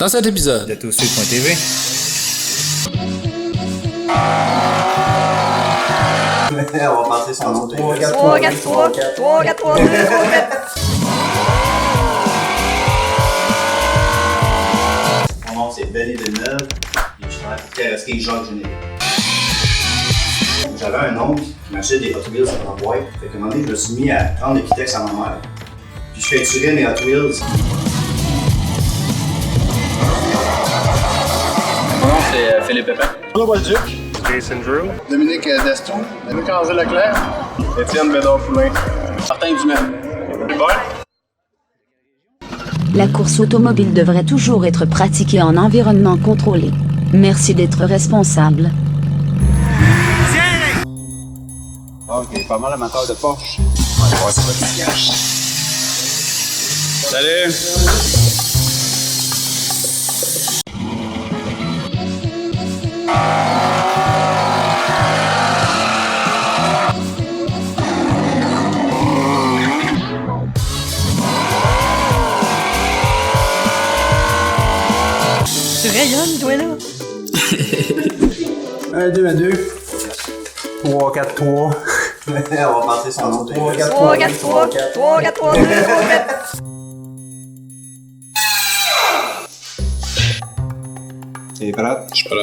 Dans cet épisode de ToSuite.tv. On va passer sur notre 3, 4, 3, 4, 3, 3, 4, 3, 2, 3, 4. Mon nom c'est Benny Villeneuve et je travaille pour Carrosserie Jacques Généreux. J'avais un oncle qui m'achetait des Hot Wheels en boîte. Fait qu'à un moment donné, je me suis mis à prendre le Kitex à ma mère. Puis je peinturais mes Hot Wheels. Mon nom c'est Philippe Pépin. Arnaud Bolduc. Jason Drew. Dominique Deston. Luc-André Leclerc. Étienne Bédard-Poulain. Martin Dumais. La course automobile devrait toujours être pratiquée en environnement contrôlé. Merci d'être responsable. Ok, pas mal amateur de Porsche. On va voir ça qui cache. Salut! Tu rayonnes, toi, là? 1, 2, 1, 2. 3, 4, 3. On va passer sur notre 3, 4, 3, 4, 3, 3, 4, 3, 2, 3, 4. T'es prêt? Je suis prêt.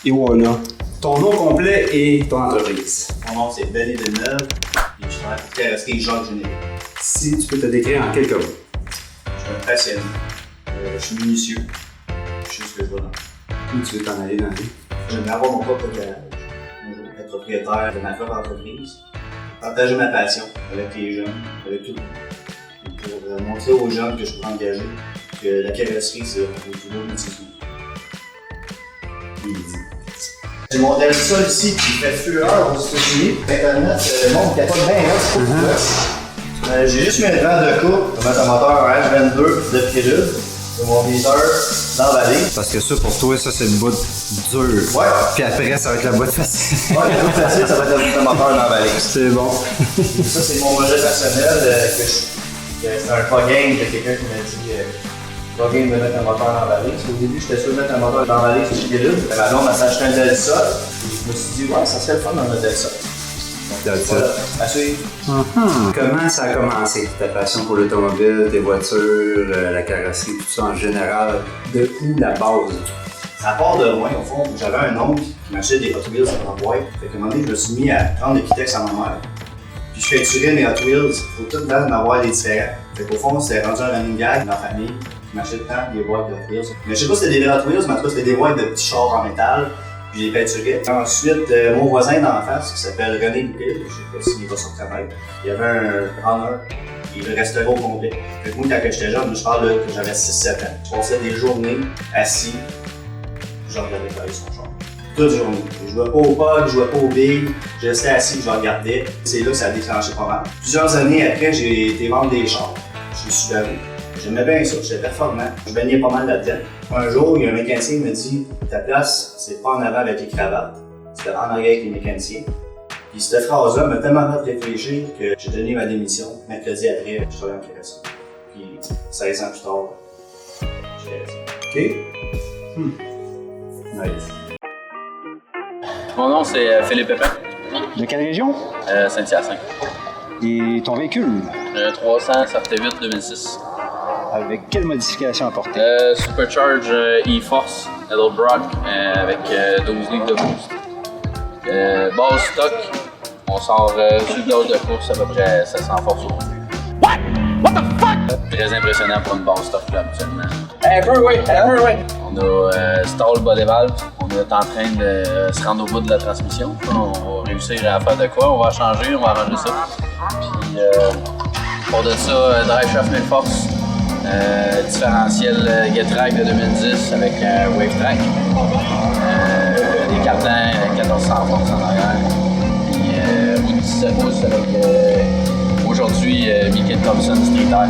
Et voilà. Ton nom complet et ton entreprise. Mon nom c'est Benny Villeneuve et je travaille pour Carrosserie Jacques Généreux. Si tu peux te décrire en quelques mots. Je suis un passionné. Je suis minutieux. Je sais ce que je veux dans. Où tu veux t'en aller dans la vie? J'aimerais avoir mon propre garage. Être propriétaire de ma propre entreprise. Partager ma passion avec les jeunes, avec tout le monde. Et pour montrer aux jeunes que je peux engager que la carrosserie, c'est un boulot multiple. J'ai mon Delta ici qui fait fureur aux États-Unis. Internet, le monde capote bien, c'est pas cool. J'ai juste mis un vent de coupe pour mettre un moteur H22 de prélude. C'est mon viseur dans la vallée. Parce que ça, pour toi, ça, c'est une boîte dure. Ouais. Puis après, ça va être la boîte facile. Ouais, le plus facile, ça va être le moteur dans la vallée. C'est bon. Ça, c'est mon projet personnel c'est un pas game de quelqu'un qui m'a dit pas game de mettre un moteur dans la vallée. Parce qu'au début, j'étais sûr de mettre un moteur dans la vallée sur le prélude. Ma blonde m'a acheté un Delta. Et je me suis dit, ouais, ça serait le fun dans un Delta. Voilà, à suivre. Comment ça a commencé, ta passion pour l'automobile, tes voitures, la carrosserie, tout ça en général? De où la base? Ça part de loin, au fond. J'avais un oncle qui m'achetait des Hot Wheels en boîte. Fait qu'à un moment donné, je me suis mis à prendre le Kitex à ma mère. Puis je peinturais mes Hot Wheels. Faut tout le temps en avoir des différents. Fait qu'au fond, c'était rendu un running gag dans la famille. qui m'achetait tout le temps des boîtes de Hot Wheels. Mais je sais pas si c'était des Hot Wheels, mais en tout cas, c'était des boîtes de petits chars en métal. Puis j'ai peinturé. Ensuite, mon voisin d'en face, qui s'appelle René Goupil, je sais pas s'il va se reconnaître, il y avait un runner, il le restait au complet. Fait que moi, quand j'étais jeune, je parle que j'avais 6-7 ans. Je passais des journées assis, je regardais travailler son char. Toute journée. Je jouais pas au pub, je jouais pas au billes, je restais assis, je le regardais. C'est là que ça a déclenché pas mal. Plusieurs années après, j'ai été vendre des chars. Je suis Subaru. J'aimais bien ça, j'étais performant. Je baignais pas mal là-dedans. Un jour, il y a un mécanicien qui me dit ta place, c'est pas en avant avec les cravates, c'est en arrière avec les mécaniciens. Puis cette phrase-là m'a tellement fait réfléchir que j'ai donné ma démission. Mercredi après, je travaillais en carrosserie. Puis 16 ans plus tard, j'ai resté. OK. Nice. Mon nom c'est Philippe Pépin. De quelle région? Saint-Hyacinthe. Et ton véhicule? 300 SRT8 2006. Avec quelle modification apportée? Supercharge E-Force Edelbrock avec 12 livres de boost. Base stock, on sort sur le gaz de course à peu près 700 forces au début. What the fuck? Très impressionnant pour une base stock là actuellement. Un peu oui. On a stall bas des valves, on est en train de se rendre au bout de la transmission. On va réussir à faire de quoi, on va changer, on va arranger ça. Puis pour de ça, drive shaft main force. Différentiel Getrack de 2010 avec un Wave Track. Des cartons 1400 forces en arrière. Puis roue de 17 pouces avec aujourd'hui Mickey Thompson Street Air.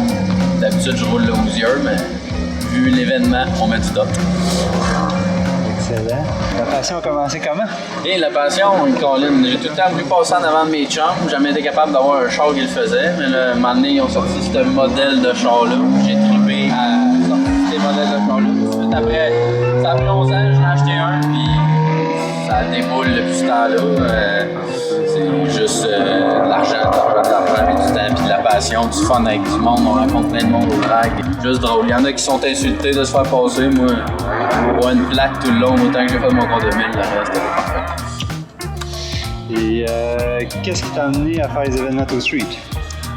D'habitude je roule le Hoosier, mais vu l'événement, on met du top. Excellent. La passion a commencé comment? Et la passion, Colin, j'ai tout le temps voulu passer en avant de mes chums. J'ai jamais été capable d'avoir un char qui le faisait. Mais là, un moment donné, ils ont sorti ce modèle de char-là. J'ai trippé à sortir ces modèles de char-là. Tout de suite après, ça a pris 11 ans, j'en ai acheté un, puis ça déboule depuis ce temps-là. C'est juste de l'argent, mais du temps, puis de la passion, du fun avec du monde. On rencontre plein de monde au drag. Juste drôle. Il y en a qui sont insultés de se faire passer. Moi, pour une plaque tout le long, autant que j'ai fait mon compte de 1000, le reste, c'était parfait. Et qu'est-ce qui t'a amené à faire les événements au street?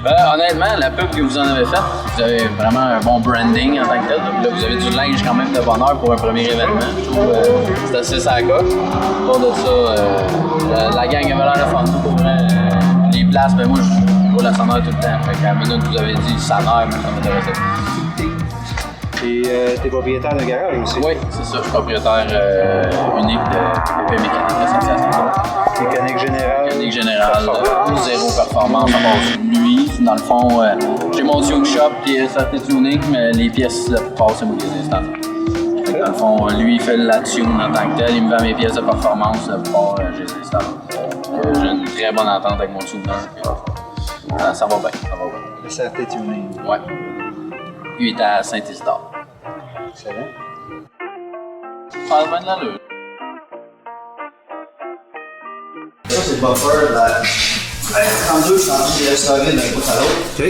Honnêtement, la pub que vous en avez faite, vous avez vraiment un bon branding en tant que tel. Là, vous avez du linge quand même de bonheur pour un premier événement. Je trouve c'est assez ça à coche. Autour de ça, la gang avait l'air de fun. Pour les places, ben moi, je roule la sonore tout le temps. Fait qu'à la minute, vous avez dit sonore, mais ça m'intéressait. Et t'es propriétaire d'un garage aussi? Oui, c'est ça. Je suis propriétaire unique de l'épée mécanique de l'association. Mécanique générale? Mécanique générale, zéro performance à part sur lui. Dans le fond, j'ai mon tune shop qui est sorti unique, mais les pièces, la plupart, c'est moi qui les installe. Dans le fond, lui, il fait la tune en tant que tel. Il me vend mes pièces de performance, la plupart, je les installe. J'ai une très bonne entente avec mon tuner. Ça va bien, ça va bien. Le CRT Tuning? Ouais. Lui est à Saint-Isidore. Excellent. Ça a bien de l'allure. Ça, c'est le bumper de la 32, je suis en train de restaurer d'un bout à l'autre. OK.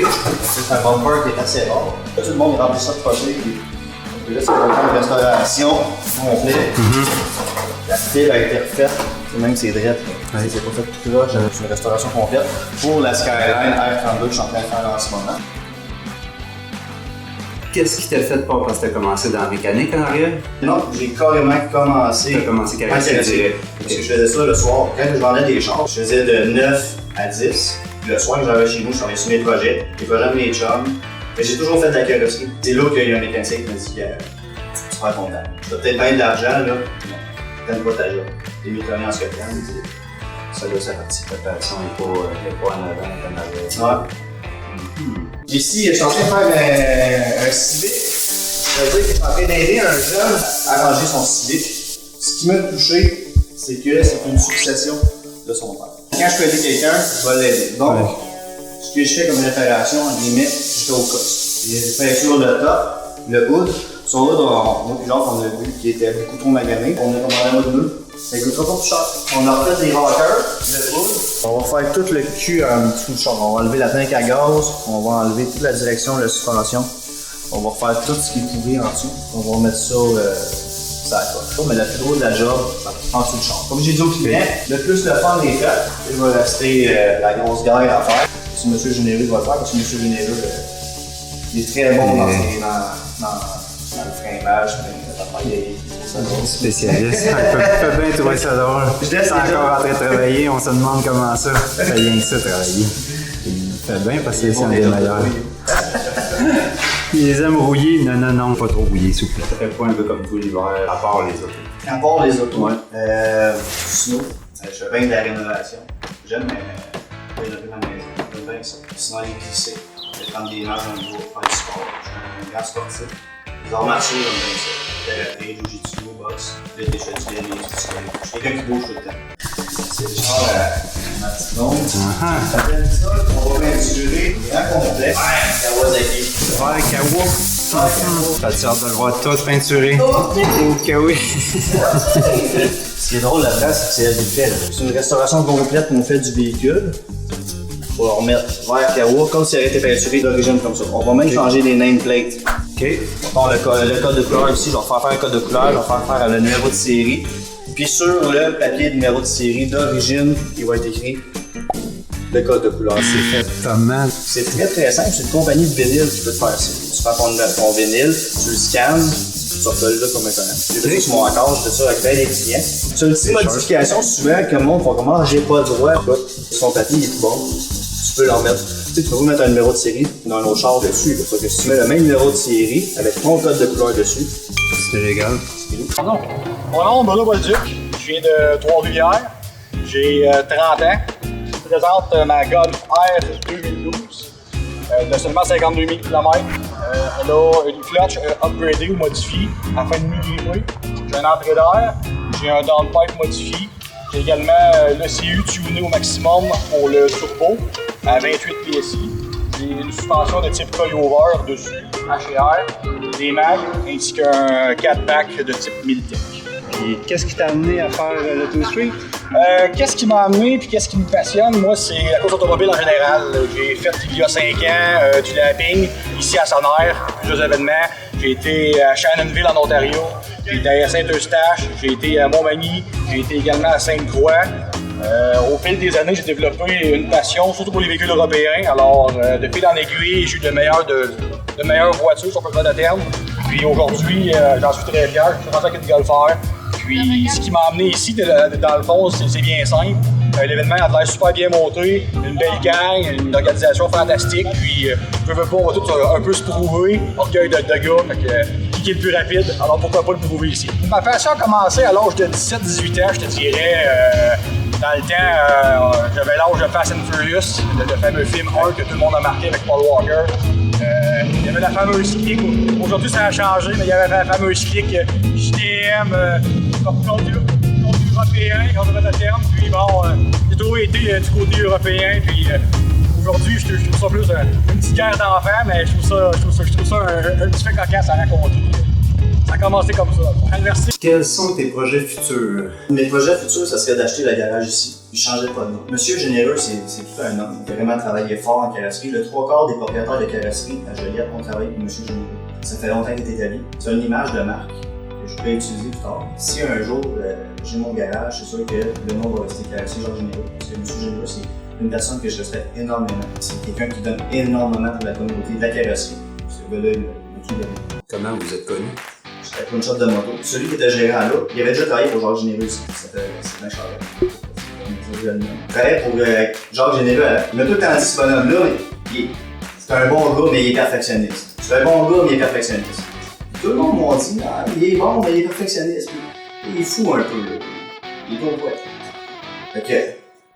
C'est un bumper qui est assez rare. Là, tout le monde remplit ça de produits. Puis là, c'est le temps de restauration complet. La fibre a été refaite. Même c'est drette. C'est pas fait tout là. C'est une restauration complète. Pour la Skyline R32 que je suis en train de faire en ce moment. Qu'est-ce qui t'a fait pas parce que t'as commencé dans la mécanique en arrière? Non, j'ai carrément commencé. T'as commencé carrossier direct. Parce que je faisais ça le soir. Quand je vendais des chars, je faisais de 9 à 10. Puis le soir que j'avais chez nous, je travaillais sur mes projets de mes chums. Mais j'ai toujours fait de la carrosserie. C'est là qu'il y a un mécanicien qui m'a dit tu seras content. Tu as peut-être bien de l'argent, là. T'aimes pas ta job. T'es mieux travailler en Scotland. Ça doit sa partie. Ta passion n'est pas en avant, elle est en arrière. Ouais. Ici, je suis en train de faire un civic. Ça veut dire que je suis en train d'aider un jeune à ranger son civic. Ce qui m'a touché, c'est que c'est une succession de son père. Quand je peux aider quelqu'un, je vais l'aider. Donc, ce que je fais comme réparation, je les mets jusqu'au coste. Les peintures le top, le hood. Son hood, moi et Jacques, on a vu qu'il était beaucoup trop magané. On a commandé un hood bleu. Ça ne coûtera pas plus cher. On a refait des rockers, le hood. On va faire tout le cul en dessous du char. On va enlever la tank à gaz, on va enlever toute la direction de la suspension. On va refaire tout ce qui est pourri en dessous. On va remettre ça sur la coche. Mais le plus gros de la job, c'est en dessous du char. Comme j'ai dit au client, le plus le fun est fait, il va rester la grosse guerre à faire. Si M. Généreux va le faire, parce que M. Généreux, il est très bon dans le framage. Spécialiste. Il peut bien trouver ça drôle. Je laisse encore en train de travailler, on se demande comment ça. Ça fait rien que ça, travailler. Il fait bien parce que c'est un des meilleurs. Il les aime rouillés. Non, pas trop rouillés, s'il vous plaît. Ça fait pas un peu comme tout l'hiver, à part les autos. À part les autos, sinon, je fais bien de la rénovation. J'aime rénover ma maison. J'aime bien ça. Sinon, aller glisser. Je vais prendre des nages dans le jour, faire du sport. Je suis un grand sportif. Les arts martiaux, j'aime bien ça. Thérapie, jiu-jitsu, boxe, le déchet du bien, tout ça. Je suis quelqu'un qui bouge tout le temps. C'est le genre ma petite blonde. Ça s'appelle ça, on va peinturer grand complet. Kawasaki. Ouais, Kawa. T'as-tu hâte de le voir tout peinturé? Ok, oui. Ce qui est drôle là-dedans, c'est que c'est elle qui le fait. C'est une restauration complète qu'on fait du véhicule. On va remettre vert Kawa comme si elle était peinturée d'origine comme ça. On va même changer les nameplates. Ok. Bon, le code de couleur ici, je vais faire un code de couleur, je vais faire le numéro de série. Puis sur le papier de numéro de série d'origine, il va être écrit le code de couleur. C'est fait comment? C'est très très simple, c'est une compagnie de vinyle qui peut te faire ça. Tu prends ton vinyle, tu le scannes, tu sors là comme un connard. J'ai fait ça sur mon accord, je fais ça avec bien des clients. C'est une petite modification souvent que le monde va comment j'ai pas le droit. Son papier il est tout bon. Tu peux l'en mettre. Tu peux vous mettre un numéro de série dans un autre char dessus. Parce que si tu mets le même numéro de série avec ton code de couleur dessus, c'est légal. Pardon. Mon nom est Bruno Bolduc. Je viens de Trois-Rivières. J'ai 30 ans. Je présente ma Golf R 2012 de seulement 52 000 km. Elle a une clutch upgradée ou modifiée afin de mieux gripper. j'ai une entrée d'air, j'ai un downpipe modifié. J'ai également le CU tuné au maximum pour le turbo à 28 PSI. J'ai une suspension de type coil-over dessus, H&R, des mags, ainsi qu'un 4-pack de type Militech. Et qu'est-ce qui t'a amené à faire le Two Street? Qu'est-ce qui m'a amené et qu'est-ce qui me passionne? Moi, c'est la course automobile en général. J'ai fait il y a 5 ans du lapping ici à Sonner, plusieurs événements. J'ai été à Shannonville en Ontario, j'ai été à Saint-Eustache, j'ai été à Montmagny, j'ai été également à Sainte-Croix. Au fil des années, j'ai développé une passion, surtout pour les véhicules européens. Alors, de fil en aiguille, j'ai eu de meilleures voitures, si on peut le dire de terme. Puis aujourd'hui, j'en suis très fier. Je suis rentré avec une Golf R. Puis, ce qui m'a amené ici, dans le fond, c'est bien simple. L'événement a l'air super bien monté, une belle gang, une organisation fantastique. Puis, je veux pas, on va tous un peu se prouver, orgueil de gars, qui est le plus rapide, alors pourquoi pas le prouver ici. Ma passion a commencé à l'âge de 17-18 ans, je te dirais. Dans le temps, j'avais l'âge de Fast and Furious, le fameux film 1 que tout le monde a marqué avec Paul Walker. Il y avait la fameuse clique, aujourd'hui ça a changé, mais il y avait la fameuse clique JDM, contre européen, quand on va à terme. Puis bon, j'ai toujours été du côté européen. Puis aujourd'hui, je trouve ça plus une petite guerre d'enfants, mais je trouve ça un petit fait cocasse à raconter. Ça a commencé comme ça. Merci. Quels sont tes projets futurs? Mes projets futurs, ça serait d'acheter le garage ici. Il changeait pas de nom. Monsieur Généreux, c'est tout un homme. Il a vraiment travaillé fort en carrosserie. Le 3/4 des propriétaires de carrosserie à Joliette ont travaillé pour Monsieur Généreux. Ça fait longtemps qu'il est établi. C'est une image de marque que je peux utiliser plus tard. Si un jour j'ai mon garage, c'est sûr que le nom va rester carrosserie Georges Généreux. Parce que Monsieur Généreux, c'est une personne que je respecte énormément. C'est quelqu'un qui donne énormément pour la communauté de la carrosserie. Ce gars-là, il m'a tout donné. Comment vous êtes connus? J'étais pour une shop de moto. Celui qui était gérant là, il avait déjà travaillé pour Georges Généreux ici. Ça fait Sylvain Charvet. Il travaillait pour Georges Généreux. Il m'a tout le temps dit ce bonhomme-là, c'est un bon gars, mais il est perfectionniste. C'est un bon gars, mais il est perfectionniste. Tout le monde m'a dit, ah, il est bon, mais il est perfectionniste. Il est fou un peu. Il est trop ouais. Fait que, à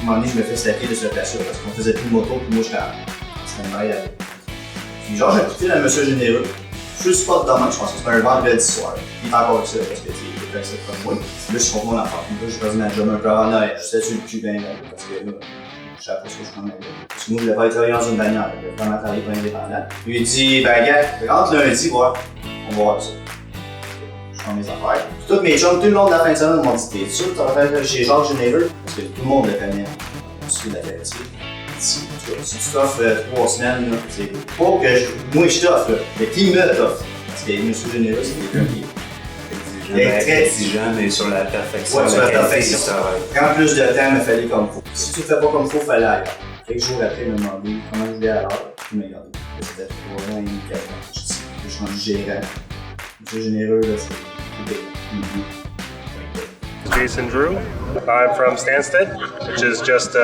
un moment donné, je me fais slacker de ce place-là parce qu'on faisait plus de moto, puis moi j'étais un mail avec. Puis Georges a écouté dans Monsieur Généreux. Je suis pas demain, je pense que c'est un vendredi soir. Il est encore ça parce que il est fait comme moi. Là, je comprends mon enfant. Là, j'ai perdu ma job un peu avant Noël. Je sais sur le cul bien parce que là, je savais pas ce que je prenais. Parce que moi, je voulais pas travailler dans une bannière. Je voulais vraiment travailler pour indépendant. Lui, il dit, ben, gars, rentre lundi, voir. On va voir ça. Je prends mes affaires. Puis tous mes chums, tout le long de la fin de semaine, m'ont dit, t'es sûr que tu vas faire chez Georges Généreux? Parce que tout le monde le connaît. On suit la qualité. Si tu t'offres 3 semaines, c'est pas que moi je t'offre, mais qui me t'offre? Parce que Monsieur Généreux, c'est quelqu'un qui est très exigeant, mais sur la perfection. Ouais, sur la perfection. Prends plus de temps, il fallait comme il faut. Si tu le fais pas comme il faut, il fallait ailleurs. Quelques jours après, il m'a demandé comment je voulais à l'heure. Il m'a regardé. C'était 3 ans et demi, 4 ans. Je suis rendu gérant. Monsieur Généreux, là, c'est Jason Drew. I'm from Stansted, which is just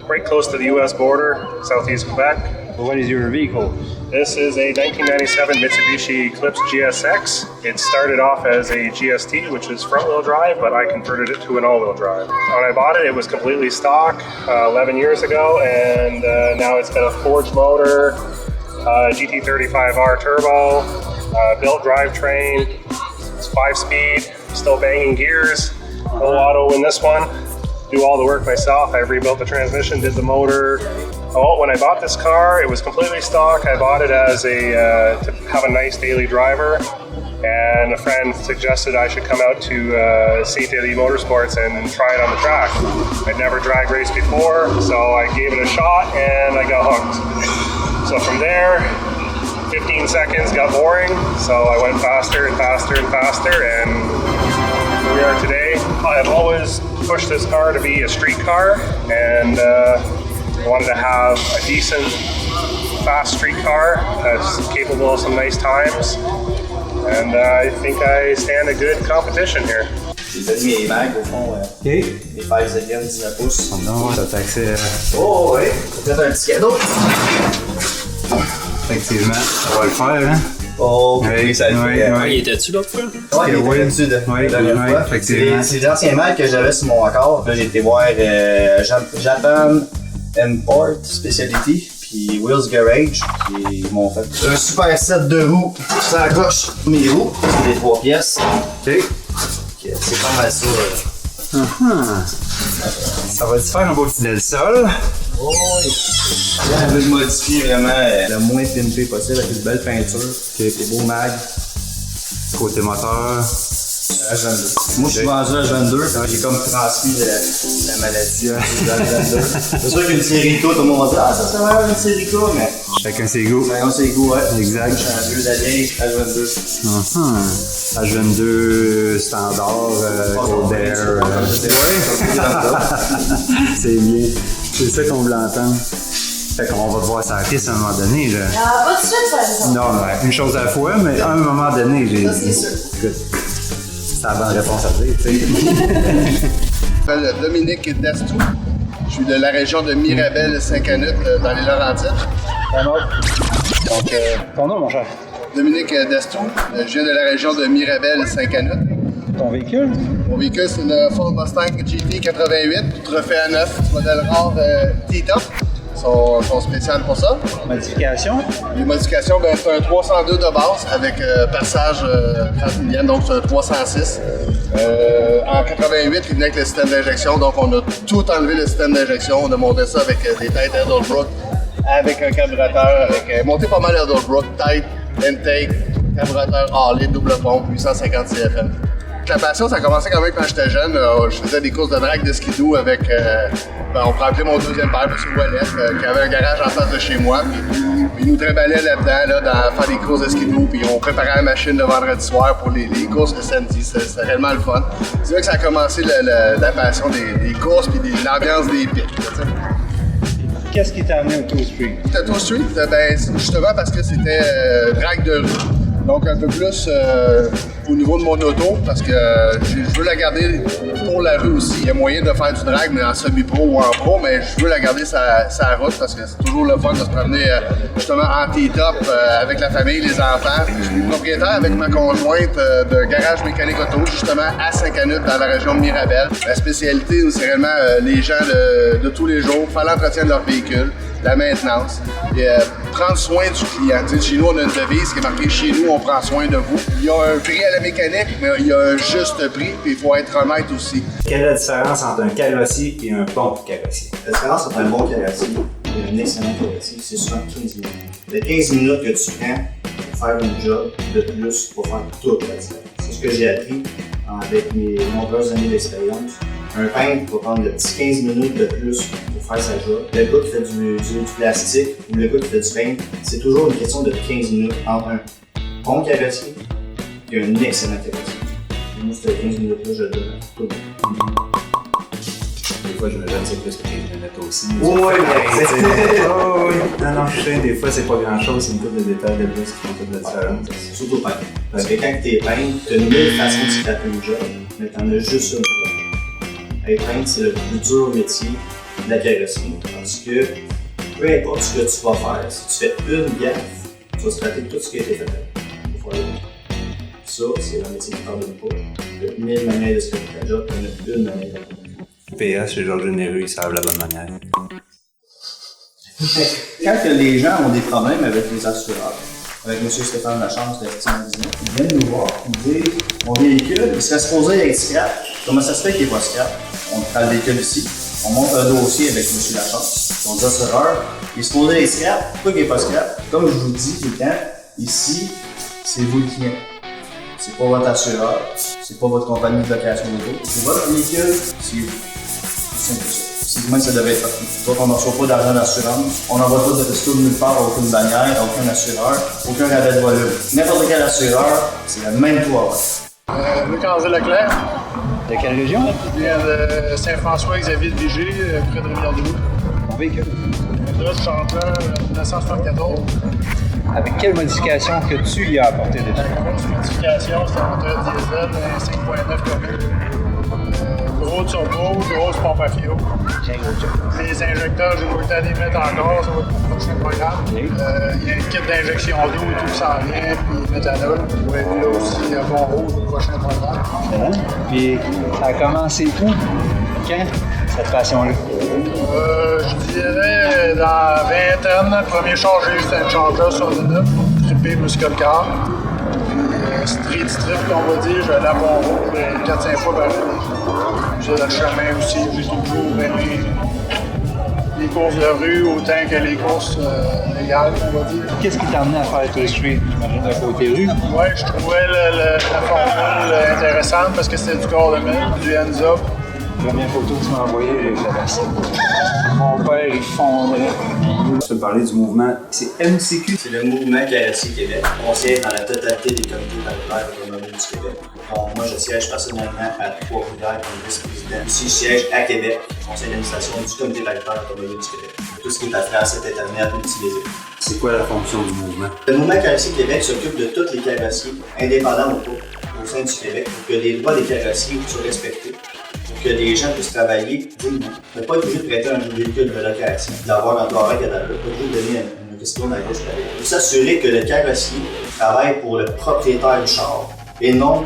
right close to the U.S. border, southeast Quebec. What is your vehicle? This is a 1997 Mitsubishi Eclipse GSX. It started off as a GST, which is front-wheel drive, but I converted it to an all-wheel drive. When I bought it, it was completely stock 11 years ago, and now it's got a forged motor, GT35R turbo, built drivetrain, it's 5-speed, still banging gears, no auto in this one. Do all the work myself. I rebuilt the transmission, did the motor. Oh, when I bought this car, it was completely stock. I bought it as to have a nice daily driver, and a friend suggested I should come out to CTLE Motorsports and try it on the track. I'd never drag raced before, so I gave it a shot and I got hooked. So from there, 15 seconds got boring, so I went faster and faster and faster, and here we are today. I've always pushed this car to be a street car, and I wanted to have a decent, fast street car that's capable of some nice times, and I think I stand a good competition here. J'ai fait mes mags au fond, mes fers Zelium 19 pouces. Non, ouais, t'as accès à... Oh oui, c'est peut-être un petit cadeau. Effectivement, on va le faire, hein? Oh, oui, ça le fait. Il était-tu l'autre fois? Ouais, il était dessus de la dernière fois. Effectivement. C'est l'ancien mags que j'avais sur mon accord. Là, j'ai été voir Japan Import Specialty, puis Wheels Garage, qui m'ont fait un super set de roues sur la gauche. Mes roues, c'est des 3 pièces. OK. C'est pas mal ça. Ça va te faire un beau petit sol. Oh oui. On veut le modifier vraiment le moins pimpé possible avec une belle peinture, des beaux mags. Côté moteur. H22. Moi, je suis vendu à H22. J'ai comme transmis la maladie dans le H22. C'est sûr qu'une série K, tout le monde va dire « Ah, ça serait vraiment une série K », mais... Chacun ses goûts. Chacun ses goûts, ouais. Exact. Je suis un vieux d'année, H22. H22 standard, Cold Air. C'est bien. C'est ça qu'on veut entendre. Fait qu'on va voir sa piste à un moment donné. Là. Ah, pas tout de suite, par exemple. Non, mais une chose à la fois, mais à un moment donné, j'ai. Ça, c'est sûr. Écoute, c'est la bonne réponse à dire, tu sais. Je m'appelle Dominique Destou. Je suis de la région de Mirabel, Saint-Canute, dans les Laurentides. Donc, ton nom, mon cher? Dominique Destou. Je viens de la région de Mirabel, Saint-Canute. Ton véhicule? Mon véhicule, c'est une Ford Mustang GT 88, tout refait à neuf, modèle rare T-Top. Ils sont spéciales pour ça. Modification? Les modifications, ben, c'est un 302 de base avec passage 30 millième, donc c'est un 306. En 88, il venait avec le système d'injection, donc on a tout enlevé le système d'injection. On a monté ça avec des têtes Edelbrook, avec un carburateur, monté pas mal Edelbrook, tête, intake, carburateur Harley, double pompe, 850 CFM. La passion, ça a commencé quand même quand j'étais jeune. Je faisais des courses de drag de skidoo avec, on pourrait appeler mon deuxième père, M. Ouellet, qui avait un garage en face de chez moi. Puis il nous trimbalait là-dedans, dans faire des courses de skidoo. Puis on préparait la machine le vendredi soir pour les courses le samedi. C'était réellement le fun. C'est là que ça a commencé la passion des courses puis l'ambiance des pits. Qu'est-ce qui t'a amené au Tour Street? Tour Street, ben, justement parce que c'était drag de rue. Donc un peu plus au niveau de mon auto, parce que je veux la garder pour la rue aussi. Il y a moyen de faire du drag, mais en semi-pro ou en pro, mais je veux la garder sa route parce que c'est toujours le fun de se promener justement en T-top avec la famille, les enfants. Je suis propriétaire avec ma conjointe de garage mécanique auto, justement à Saint-Canute, dans la région de Mirabel. La spécialité, c'est réellement les gens de tous les jours, faire l'entretien de leur véhicule, la maintenance, et prendre soin du client. Tu sais, chez nous, on a une devise qui est marquée « Chez nous, on prend soin de vous ». Il y a un prix à la mécanique, mais il y a un juste prix, puis il faut être honnête aussi. Quelle est la différence entre un carrossier et un bon carrossier? La différence entre un bon carrossier et un excellent carrossier, c'est souvent 15 minutes. Les 15 minutes que tu prends pour faire un job de plus pour faire toute la différence. C'est ce que j'ai appris avec mes nombreuses années d'expérience. Un peintre va prendre le petit 15 minutes de plus pour faire sa job. Le gars qui fait du plastique ou le gars qui fait du peintre, c'est toujours une question de 15 minutes entre un bon carrossier et un excellent carrossier. Et moi, cette 15 minutes-là, je le donne à tout le monde. Des fois, je me donne c'est plus que 15 minutes aussi. Oui, mais oh, oui. Non, je sais, des fois, c'est pas grand-chose, c'est une couple de détails de plus qui font toute la différence. C'est surtout peintre. Parce que quand t'es peintre, t'as 1000 façons de se taper le job, mais t'en as juste une pour faire. Être peintre, c'est le plus dur métier de la carrosserie. Parce que peu importe ce que tu vas faire, si tu fais une gaffe, tu vas se rater tout ce qui a été fait pour faire le job. Ça, c'est un métier qui ne pardonne pas. Il y a 1000 manières de se faire ta job, il y en a une manière de faire. PS, chez Georges Néreux, ils savent la bonne manière. Quand les gens ont des problèmes avec les assureurs, avec M. Stéphane Lachance de Christian 19, ils viennent nous voir, ils disent mon véhicule, il serait supposé être scrap. Comment ça se fait qu'il n'est pas scrap? On prend le véhicule ici, on monte un dossier avec M. Lachance, son assureur, il est supposé être scrap. Pourquoi il n'est pas scrap? Comme je vous dis tout le temps, ici, c'est vous le client. C'est pas votre assureur, c'est pas votre compagnie de location auto, c'est votre véhicule, c'est simple que ça. C'est comment ça devait être parti. Donc on ne reçoit pas d'argent d'assurance, on n'envoie pas de resto de nulle part, aucune bannière, aucun assureur, aucun rabais de volume. N'importe quel assureur, c'est le même toit. Luc-André Leclerc, De quelle région? je viens de Saint-François-Xavier-de-Vigée, près de Rivière-du-Loup. Mon véhicule. Là, je chante 1974. Avec quelle modification que tu y as apporté dessus? La grosse modification, c'est un moteur diesel 5.9 commune. Gros turbo, grosse pompe à fio. Les injecteurs, j'ai pas eu le temps de les mettre encore, ça va être pour le prochain programme. Il y a une kit d'injection d'eau et tout qui s'en vient, puis méthanol. Vous voyez là aussi un bon rouge pour le prochain programme. Puis, ça a commencé où? Quand? Cette passion-là? Je dirais dans la vingtaine, le premier char que j'ai eu, c'était un Charger sur le 9, trippé muscle car. un street strip qu'on va dire. J'allais à Pont-Rouge 4-5 fois par année. J'ai le chemin aussi, j'ai toujours aimé les courses de rue autant que les courses légales, on va dire. Qu'est-ce qui t'a amené à faire Toy Street? J'imagine le côté rue. Oui, je trouvais la formule intéressante parce que c'était du corps de mille, du hands-up. La première photo que tu m'as envoyée, j'ai fait la scène. Mon père, il fondrait. Tu peux parler du mouvement. C'est MCQ. C'est le mouvement Carrossier Québec. On siège dans la totalité des comités paritaires automobiles du Québec. Donc, moi, je siège personnellement à Trois-Rivières comme vice-président. Ici, je siège à Québec, conseil d'administration du comité paritaire automobile du Québec. Tout ce qui est affaire à cet Internet utilisé. C'est quoi la fonction du mouvement? Le mouvement Carrossier Québec s'occupe de tous les carrossiers, indépendants ou pas, au sein du Québec, pour que les droits des carrossiers soient respectés. Que les gens puissent travailler dignement. Ne pas être obligé de prêter un véhicule de location, d'avoir un travail cadavre, pas obligé de donner une question à gauche à gauche. Pour s'assurer que le carrossier travaille pour le propriétaire du char et non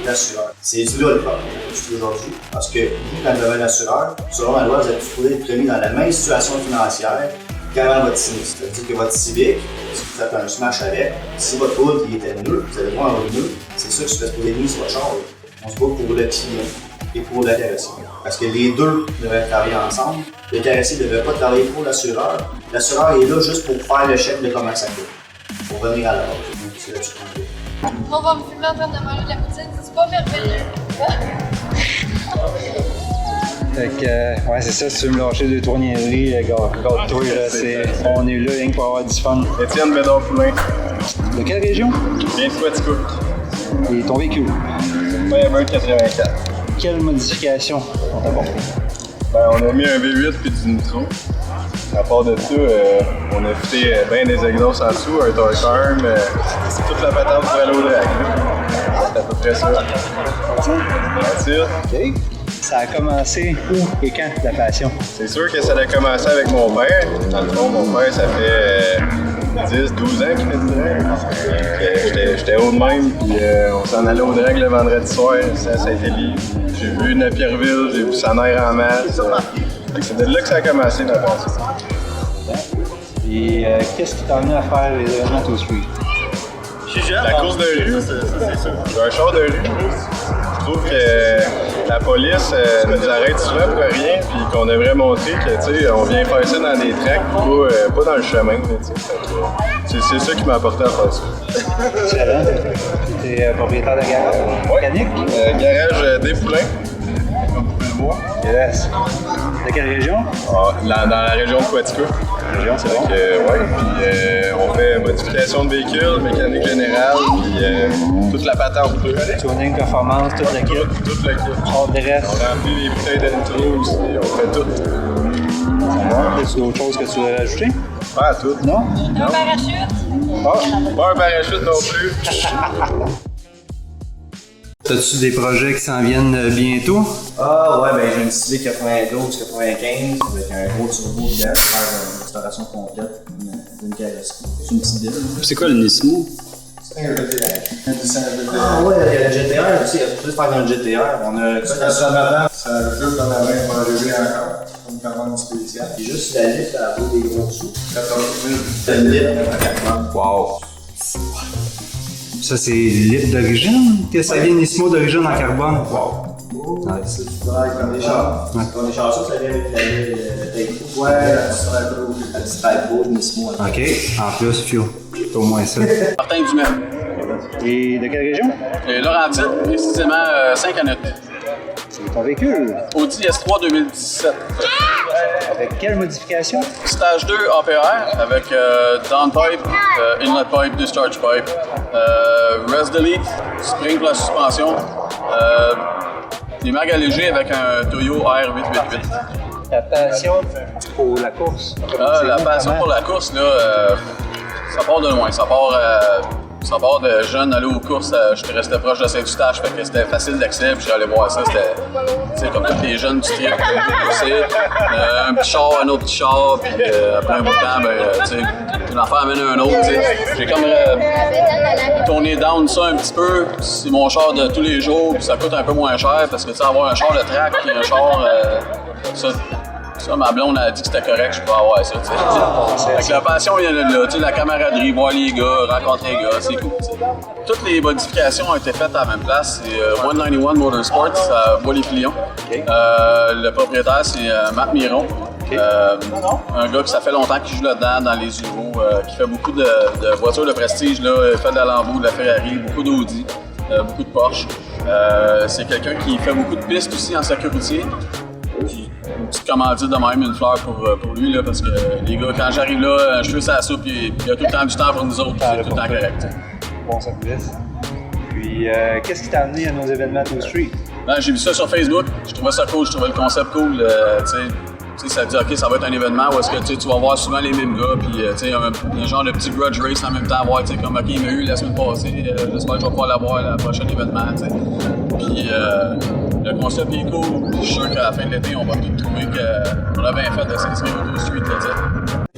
l'assureur. C'est là le problème aujourd'hui. Parce que vous, quand vous avez un assureur, selon la loi, vous êtes supposé être mis dans la même situation financière qu'avant votre sinistre. C'est-à-dire que votre Civic, si vous faites un smash avec, si votre route était nœud, vous allez voir un nœud, c'est sûr que vous êtes supposé être mis sur votre char. On se bat pour le client et pour le carrossier. Parce que les deux devraient travailler ensemble. Le carrossier ne devrait pas travailler pour l'assureur. L'assureur est là juste pour faire le chèque de comment ça coûte. Pour venir à la base. C'est là-dessus qu'on veut. On va me filmer en train de manger de la poutine, c'est pas merveilleux. Fait que, ouais, c'est ça, si tu veux me lâcher 2-3 niaiseries, garde-toi, là, on est là rien que pour avoir du fun. Étienne Bédard-Poulain. De quelle région? Bien de Quaticook. Et ton véhicule? Firebird 84. Quelle modification on t'a apporté? Ben, on a mis un V8 puis du nitro. À part de ça, on a fité bien des exhausts en dessous, un torque arm, c'est toute la patente pour aller au drag. C'est à peu près ça. That's it. OK. Ça a commencé où et quand, la passion? C'est sûr que ça a commencé avec mon père. Dans le fond, mon père, ça fait 10-12 ans qu'il fait du drag. J'étais haut de même, puis on s'en allait au drag le vendredi soir, ça a été libre. J'ai vu Napierville, j'ai vu sa mère en masse. C'est de là que ça a commencé, ma passion. Et qu'est-ce qui t'a amené à faire les événements Toy Street? La course de rue. J'ai un char de rue. Je trouve que la police nous arrête souvent pour rien, puis qu'on devrait montrer que, tu sais, on vient faire ça dans des tracks, pas dans le chemin. C'est ça qui m'a apporté à faire ça. Excellent. Tu es propriétaire de garage mécanique? Garage des Poulains. Comme vous pouvez le voir. Yes. De quelle région? Dans la région de Quaticook. Région, c'est bon. Ouais, puis on fait modification de véhicules, mécanique générale, puis toute la patente. Tuning, performance, toute la kit. Toute la kit. Adresse. On remplit les bouteilles d'intro aussi, on fait tout. Est-ce d'autres choses que tu voudrais rajouter? Pas tout. Non? Un parachute? Pas un parachute non plus. As-tu des projets qui s'en viennent bientôt? Ah ouais, ben j'ai une Civic 92-95 avec un gros turbo dedans pour faire une restauration complète d'une carrosserie. C'est une petite ville. C'est quoi le Nismo? C'est un GTR. Ah ouais, il y a le GTR aussi, il y a plus faire un GTR. On a Ça a juste en avant, on va arriver encore. Une commande spéciale. C'est juste la litre à bout des gros sous. 14 000. C'est une litre à 4 Wow! Ça, c'est litre d'origine? Que ça vient Nismo d'origine en carbone? Wow! Nice. Comme des chars. Comme des chars, ça vient avec le tape. Ouais, la petite stripe rouge Nismo. OK. En plus, Fio. C'est au moins ça. Martin Dumais. Et de quelle région? Laurentide, précisément 5 à 9. C'est ton véhicule. Audi S3 2017. Avec quelle modification? Stage 2 APR avec downpipe, inlet pipe, discharge pipe, rest delete, spring pour la suspension, des mags allégés avec un Toyo R888. Ta passion pour la course? La passion pour la course, là, ça part de loin. Ça part de jeune, aller aux courses, j'étais resté proche de Saint-Eustache, fait que c'était facile d'accès, puis j'allais voir ça, c'était comme tous les jeunes du trip, un petit char, un autre petit char, puis après un bout de temps, ben, tu sais, une affaire amène un autre, tu sais. J'ai comme tourné down ça un petit peu, c'est mon char de tous les jours, puis ça coûte un peu moins cher, parce que tu sais, avoir un char de track, puis un char, ça, Ça, ma blonde a dit que c'était correct, je peux avoir ça, tu sais. Fait que la passion vient de là, tu sais, la camaraderie, voir les gars, rencontrer les gars, c'est cool, tu sais. Toutes les modifications ont été faites à la même place. C'est 191 Motorsports à Bois-les-Filions. Le propriétaire, c'est Marc Miron. Un gars qui ça fait longtemps qu'il joue là-dedans, dans les Uros, qui fait beaucoup de voitures de prestige, là, il fait de la Lambo, de la Ferrari, beaucoup d'Audi, beaucoup de Porsche. C'est quelqu'un qui fait beaucoup de pistes aussi en circuit routier. Une petite commandite de même, une fleur pour lui, là, parce que les gars, quand j'arrive là, je fais ça à la soupe, il y a tout le temps du temps pour nous autres, c'est tout le temps correct. Bon service. Puis, qu'est-ce qui t'a amené à nos événements Tow Street? Ben, j'ai vu ça sur Facebook, je trouvais ça cool, je trouvais le concept cool. Tu sais, ça dit, OK, ça va être un événement où est-ce que tu vas voir souvent les mêmes gars, puis tu sais, un genre de petit grudge race en même temps, voir, tu sais, comme, OK, il m'a eu la semaine passée, j'espère que je vais pouvoir l'avoir à la prochaine événement, tu sais. Puis le concept est cool, je suis sûr qu'à la fin de l'été, on va tout trouver qu'on a bien fait de s'inscrire au Tow Street, tu sais.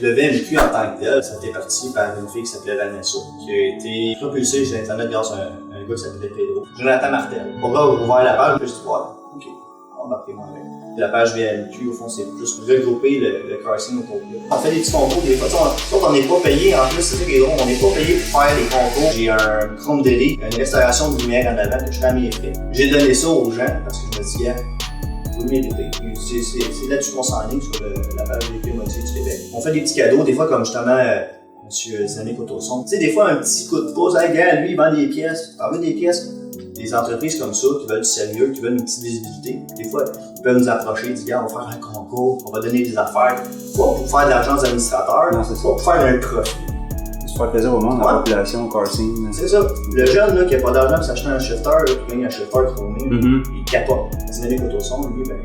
Le VMQ en tant que tel, ça a été parti par une fille qui s'appelait Vanessa, qui a été propulsée sur Internet grâce à un gars qui s'appelait Pedro. Jonathan Martel. Pour là, on a ouvert la page, je me suis dit, ouais, OK, embarquez-moi avec. La page VMQ, au fond, c'est plus regrouper le karting au complet. On fait des petits concours, des fois, on n'est pas payé, en plus, c'est ça qui est drôle, on n'est pas payé pour faire des concours. J'ai un chrome délai, une restauration de lumière en avant que je fais à mes frais. J'ai donné ça aux gens parce que je me dis, vous le méritez. C'est là-dessus qu'on s'enligne sur la page VMQ Motif du Québec. On fait des petits cadeaux, des fois, comme justement, M. Zanick Autoson. Tu sais, des fois, un petit coup de pouce, hey, gars, lui, il vend des pièces. T'en veux des pièces? Des entreprises comme ça, qui veulent du sérieux, qui veulent une petite visibilité, des fois, ils peuvent nous approcher, ils disent, gars, on va faire un concours, on va donner des affaires. Pas pour faire de l'argent aux administrateurs, pas pour faire un profit. Se faire plaisir au monde, à la population, au car scene. C'est ça. Le jeune là, qui n'a pas d'argent pour s'acheter un shifter, là, qui gagne un shifter chromé, il capote. Dynamique Autoson, lui, ben,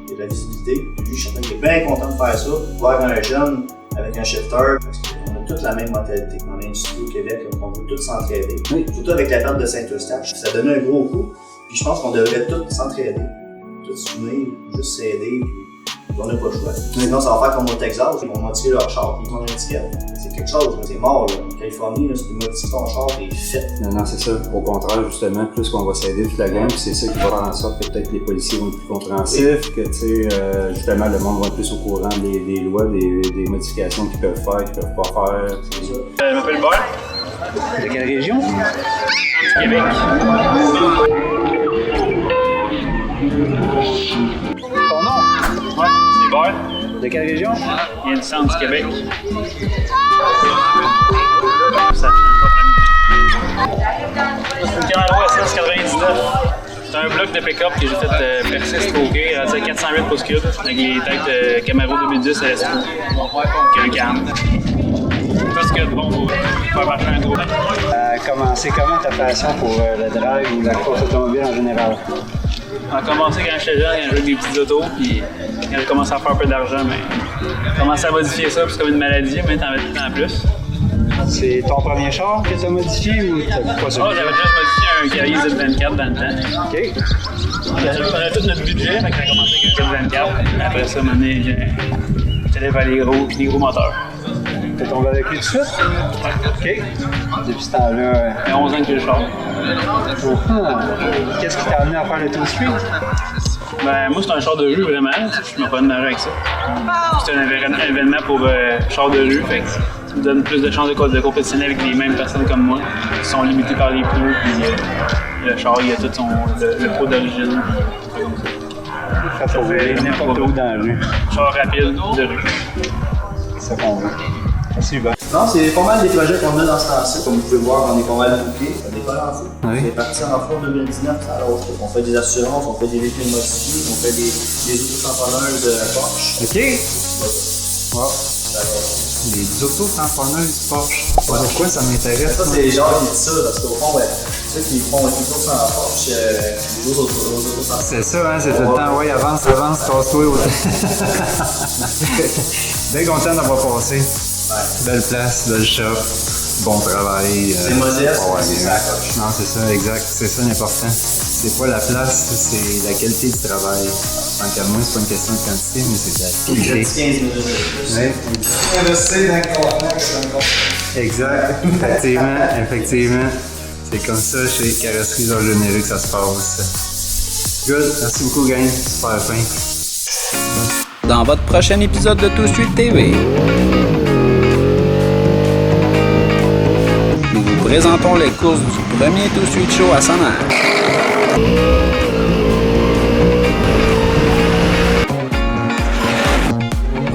il a de la visibilité. Lui, je suis certain qu'il est bien content de faire ça, voir un jeune avec un shifter, parce qu'on a toute la même mentalité dans l'industrie au Québec, on veut tous s'entraider. Oui. Surtout avec la perte de Saint-Eustache, ça donnait un gros coup, puis je pense qu'on devrait tous s'entraider, tous s'unir, juste s'aider, puis on n'a pas le choix. Sinon, ça va faire comme au Texas, ils vont modifier leur char, ils vont une étiquette. C'est quelque chose, c'est mort, là. En Californie, là, si tu modifies ton char, t'es fait. Non, c'est ça. Au contraire, justement, plus qu'on va s'aider toute la gang, puis c'est ça qui va faire en sorte que peut-être les policiers vont être plus compréhensifs, que, tu sais, justement, le monde va être plus au courant des lois, des modifications qu'ils peuvent faire, qu'ils peuvent pas faire. C'est ça. Je m'appelle Bart. De quelle région? Québec. Ton nom? Ouais, c'est Bart. De quelle région? Il y a du centre du Québec. Ça c'est une Camaro SS 99. C'est un bloc de pick-up que j'ai fait percer stroker à 408 pouces cubes avec les têtes Camaro 2010 LS2 qui a un cam. Tout ce qu'il y a de bon pour faire marcher un gros. C'est comment ta passion pour le drive ou la course automobile en général? On a commencé quand j'étais jeune, quand je jouais des petites autos, puis quand j'ai commencé à faire un peu d'argent, mais j'ai commencé à modifier ça, puis c'est comme une maladie, mais t'en mets tout le temps plus. C'est ton premier char que tu as modifié ou t'as pas ça? Oh, j'avais déjà modifié un Cali Z24 dans le temps. OK. On avait tout notre budget, fait qu'on a commencé avec un Z24. Après ça, maintenant, j'allais vers les gros moteurs. T'es tombé avec lui tout de suite? OK. Depuis ce temps-là... Il y a 11 ans que j'ai le char. Qu'est-ce qui t'a amené à faire le Tow Street? Ben, moi, c'est un char de rue, vraiment. Je me prends de avec ça. C'est un événement pour char de rue, fait que ça me donne plus de chances de compétitionner avec les mêmes personnes comme moi, qui sont limitées par les pneus, puis le char, il a tout le pot d'origine. Ça peut rouler n'importe où dans la rue. Char rapide de rue. C'est ça qu'on veut. Merci, Hubert. Non, c'est pas mal des projets qu'on a dans ce temps-ci. Comme vous pouvez voir, on est pas mal bouclés. Ça décolle en fou. Oui. On est parti en fond 2019, ça l'autre. On fait des assurances, on fait des véhicules modifiés, on fait des auto-tamponneuses Porsche. OK. Wow. Les auto-tamponneuses Porsche. Pourquoi ça m'intéresse? Ça, c'est les gens qui disent ça, parce qu'au fond, ceux qui font des courses en Porsche, les auto-tamponneuses. C'est ça, hein, c'est tout le temps, oui, avance, casse-toi. Bien content d'avoir passé. Ouais. Belle place, belle shop, bon travail. C'est modeste, c'est ça. Non, c'est ça, exact. C'est ça l'important. C'est pas la place, c'est la qualité du travail. Tant qu'à moi, c'est pas une question de quantité, mais c'est de la qualité. 15 minutes de plus. Investir dans le contenant, exact. Effectivement. C'est comme ça chez Carrosserie Georges Généreux que ça se passe. Good, merci beaucoup, gang. Super fin. dans votre prochain épisode de Two Street TV. Nous vous présentons les courses du premier Two Street Show à Sanaire.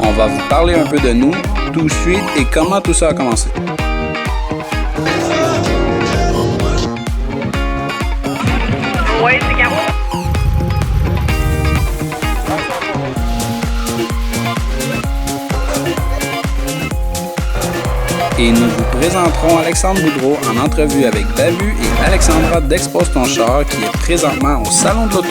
On va vous parler un peu de nous, Two Street et comment tout ça a commencé. Ouais, c'est Caro. Et nous vous présenterons Alexandre Boudreau en entrevue avec Babu et Alexandra d'Expose ton char qui est présentement au Salon de l'Auto.